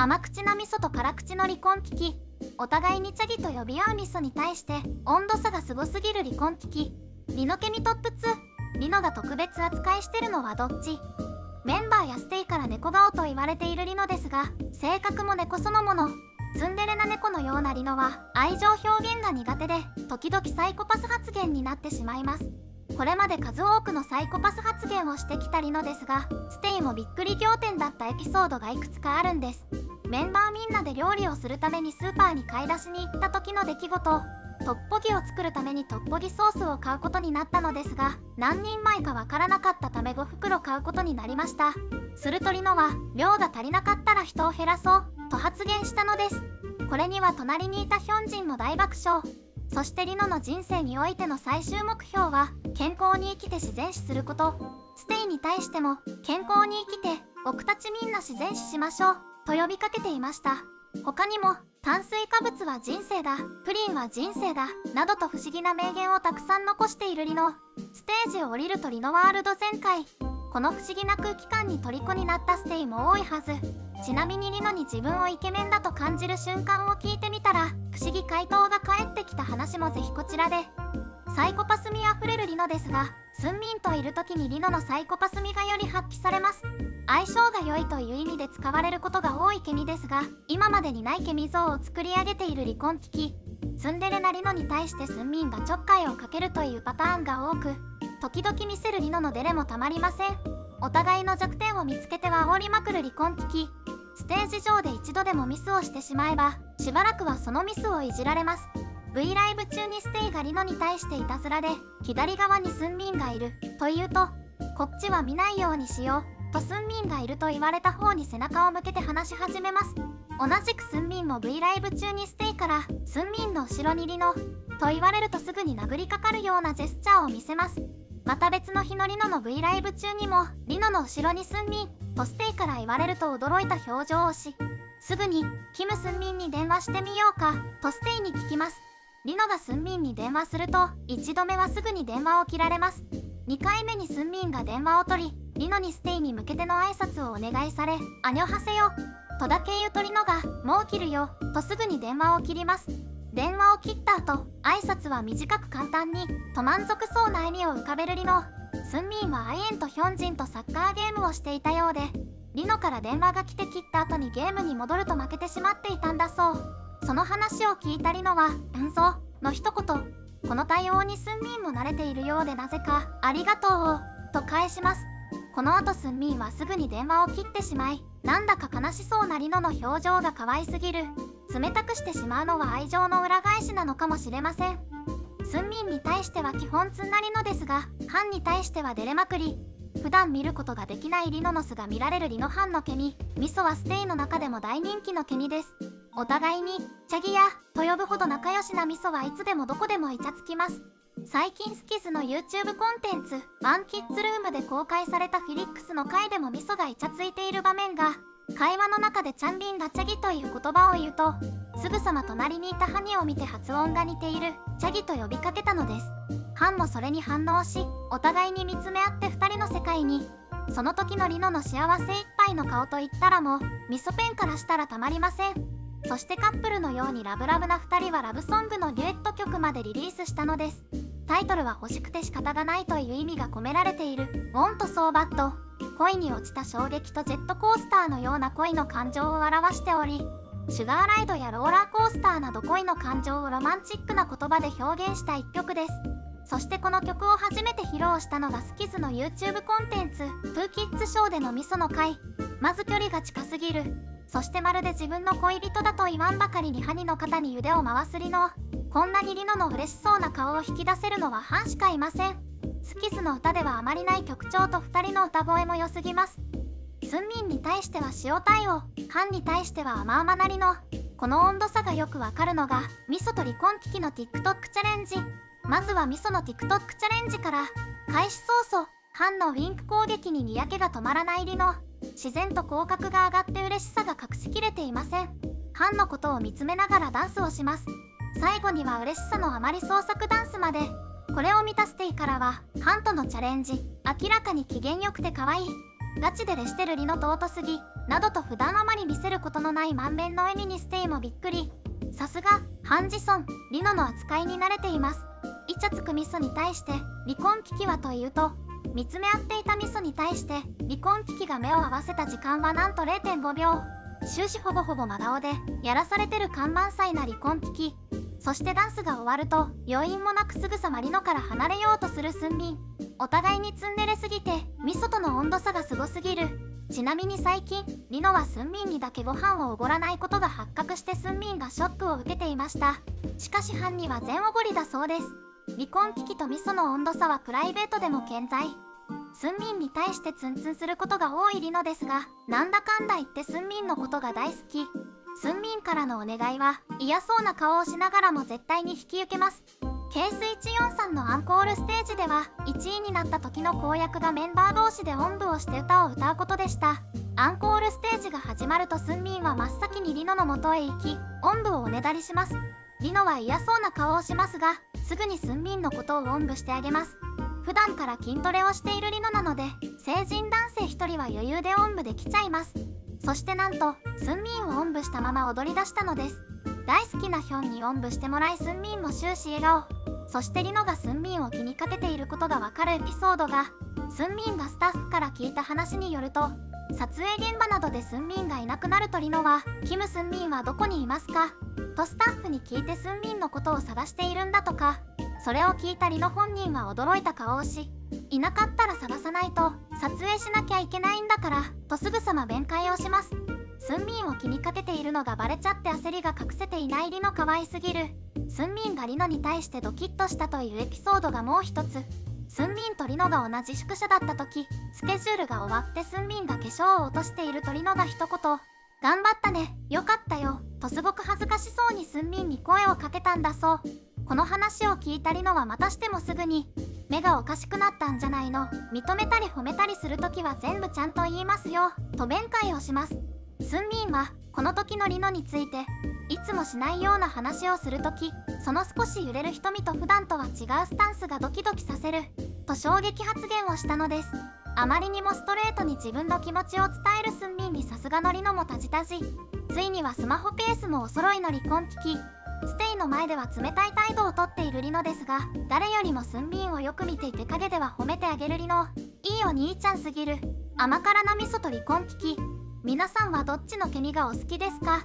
甘口な味噌と辛口の離婚危機。お互いにチャギと呼び合う味噌に対して温度差がすごすぎる離婚危機。リノケミトップ2。リノが特別扱いしてるのはどっち？メンバーやステイから猫顔と言われているリノですが、性格も猫そのもの。ツンデレな猫のようなリノは愛情表現が苦手で、時々サイコパス発言になってしまいます。これまで数多くのサイコパス発言をしてきたリノですが、ステイもびっくり仰天だったエピソードがいくつかあるんです。メンバーみんなで料理をするためにスーパーに買い出しに行った時の出来事。トッポギを作るためにトッポギソースを買うことになったのですが、何人前かわからなかったため5袋買うことになりました。するとリノは、量が足りなかったら人を減らそうと発言したのです。これには隣にいたヒョンジンも大爆笑。そしてリノの人生においての最終目標は健康に生きて自然死すること。ステイに対しても健康に生きて僕たちみんな自然死しましょうと呼びかけていました。他にも炭水化物は人生だ、プリンは人生だなどと不思議な名言をたくさん残しているリノ。ステージを降りるとリノワールド全開。この不思議な空気感に虜になったステイも多いはず。ちなみにリノに自分をイケメンだと感じる瞬間を聞いてみたら、不思議回答が返ってきた話もぜひこちらで。サイコパス味あふれるリノですが、スンミンといる時にリノのサイコパス味がより発揮されます。相性が良いという意味で使われることが多いケミですが、今までにないケミ像を作り上げている離婚危機。ツンデレなリノに対してスンミンがちょっかいをかけるというパターンが多く、時々見せるリノのデレもたまりません。お互いの弱点を見つけては煽りまくる離婚危機。ステージ上で一度でもミスをしてしまえば、しばらくはそのミスをいじられます。V ライブ中にステイがリノに対していたずらで、左側にスンミンがいると言うと、こっちは見ないようにしようとスンミンがいると言われた方に背中を向けて話し始めます。同じくスンミンも V ライブ中にステイからスンミンの後ろにリノと言われるとすぐに殴りかかるようなジェスチャーを見せます。また別の日のリノの V ライブ中にもリノの後ろにスンミンとステイから言われると驚いた表情をし、すぐにキムスンミンに電話してみようかとステイに聞きます。リノがスンミンに電話すると1度目はすぐに電話を切られます。2回目にスンミンが電話を取り、リノにステイに向けての挨拶をお願いされ、アニョハセヨとだけ言うとリノがもう切るよとすぐに電話を切ります。電話を切った後、挨拶は短く簡単にと満足そうな笑みを浮かべるリノ。スンミンはアイエンとヒョンジンとサッカーゲームをしていたようで、リノから電話が来て切った後にゲームに戻ると負けてしまっていたんだそう。その話を聞いたリノは「うんそう」の一言。この対応にスンミンも慣れているようでなぜか「ありがとう」と返します。この後スンミンはすぐに電話を切ってしまい、なんだか悲しそうなリノの表情が可愛すぎる。冷たくしてしまうのは愛情の裏返しなのかもしれません。スンミンに対しては基本ツンなリノですが、ハンに対してはデレまくり。普段見ることができないリノの素が見られるリノハンのケミ。ミソはステイの中でも大人気のケミです。お互いにチャギヤと呼ぶほど仲良しなミソはいつでもどこでもイチャつきます。最近スキズの YouTube コンテンツワンキッズルームで公開されたフィリックスの回でもミソがイチャついている場面が、会話の中でチャンビンがチャギという言葉を言うと、すぐさま隣にいたハニを見て発音が似ているチャギと呼びかけたのです。ハンもそれに反応し、お互いに見つめ合って2人の世界に。その時のリノの幸せいっぱいの顔といったらもミソペンからしたらたまりません。そしてカップルのようにラブラブな2人はラブソングのデュエット曲までリリースしたのです。タイトルは欲しくて仕方がないという意味が込められている「Want So Bad」。恋に落ちた衝撃とジェットコースターのような恋の感情を表しており、シュガーライドやローラーコースターなど恋の感情をロマンチックな言葉で表現した一曲です。そしてこの曲を初めて披露したのがスキズの YouTube コンテンツ「トゥーキッズショー」でのミソの回。まず距離が近すぎる。そしてまるで自分の恋人だと言わんばかりにハニの肩に腕を回すリノ。こんなにリノの嬉しそうな顔を引き出せるのはハンしかいません。スキズの歌ではあまりない曲調と2人の歌声も良すぎます。スンミンに対しては塩対応、ハンに対しては甘々なリノ。この温度差がよくわかるのがミソと離婚危機の TikTok チャレンジ。まずはミソの TikTok チャレンジから。開始早々、ハンのウィンク攻撃ににやけが止まらないリノ。自然と口角が上がって嬉しさが隠しきれていません。ハンのことを見つめながらダンスをします。最後には嬉しさのあまり創作ダンスまで。これを満たステイからはハンとのチャレンジ。明らかに機嫌よくて可愛い。ガチでレしてるリノと尊すぎ。などと普段あまり見せることのない満面の笑みにステイもびっくり。さすがハンジソン、リノの扱いに慣れています。イチャつくミソに対して離婚危機はというと、見つめ合っていたミソに対して離婚危機が目を合わせた時間はなんと 0.5 秒。終始ほぼほぼ真顔でやらされてる感満載な離婚危機。そしてダンスが終わると余韻もなくすぐさまリノから離れようとするスンミン。お互いにツンデレすぎてミソとの温度差がすごすぎる。ちなみに最近リノはスンミンにだけご飯をおごらないことが発覚してスンミンがショックを受けていました。しかし犯人は全おごりだそうです。離婚危機とミソの温度差はプライベートでも健在。スンミンに対してツンツンすることが多いリノですが、なんだかんだ言ってスンミンのことが大好き。スンミンからのお願いは嫌そうな顔をしながらも絶対に引き受けます。ケース143のアンコールステージでは1位になった時の公約がメンバー同士でおんぶをして歌を歌うことでした。アンコールステージが始まるとスンミンは真っ先にリノの元へ行き、おんぶをおねだりします。リノは嫌そうな顔をしますが、すぐにスンミンのことをおんぶしてあげます。普段から筋トレをしているリノなので、成人男性1人は余裕でおんぶできちゃいます。そしてなんとスンミンをおんぶしたまま踊り出したのです。大好きなヒョンにおんぶしてもらいスンミンも終始笑顔。そしてリノがスンミンを気にかけていることがわかるエピソードが、スンミンがスタッフから聞いた話によると、撮影現場などでスンミンがいなくなるとリノは「キムスンミンはどこにいますか?」とスタッフに聞いてスンミンのことを探しているんだとか。それを聞いたリノ本人は驚いた顔をし、いなかったら探さないと撮影しなきゃいけないんだからとすぐさま弁解をします。スンミンを気にかけているのがバレちゃって焦りが隠せていないリノ可愛すぎる。スンミンがリノに対してドキッとしたというエピソードがもう一つ。スンミンとリノが同じ宿舎だった時、スケジュールが終わってスンミンが化粧を落としているとリノが一言「頑張ったね、よかったよ」とすごく恥ずかしそうにスンミンに声をかけたんだそう。この話を聞いたリノはまたしてもすぐに「目がおかしくなったんじゃないの、認めたり褒めたりするときは全部ちゃんと言いますよ」と弁解をします。スンミンはこの時のリノについて、いつもしないような話をするとき、その少し揺れる瞳と普段とは違うスタンスがドキドキさせると衝撃発言をしたのです。あまりにもストレートに自分の気持ちを伝えるスンミンにさすがのリノもタジタジ。ついにはスマホペースもお揃いの離婚危機。ステイの前では冷たい態度をとっているリノですが、誰よりもスンミンをよく見ていて陰では褒めてあげるリノ。いいお兄ちゃんすぎる。甘辛な味噌と離婚危機。皆さんはどっちのケミがお好きですか？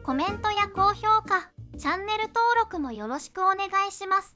コメントや高評価、チャンネル登録もよろしくお願いします。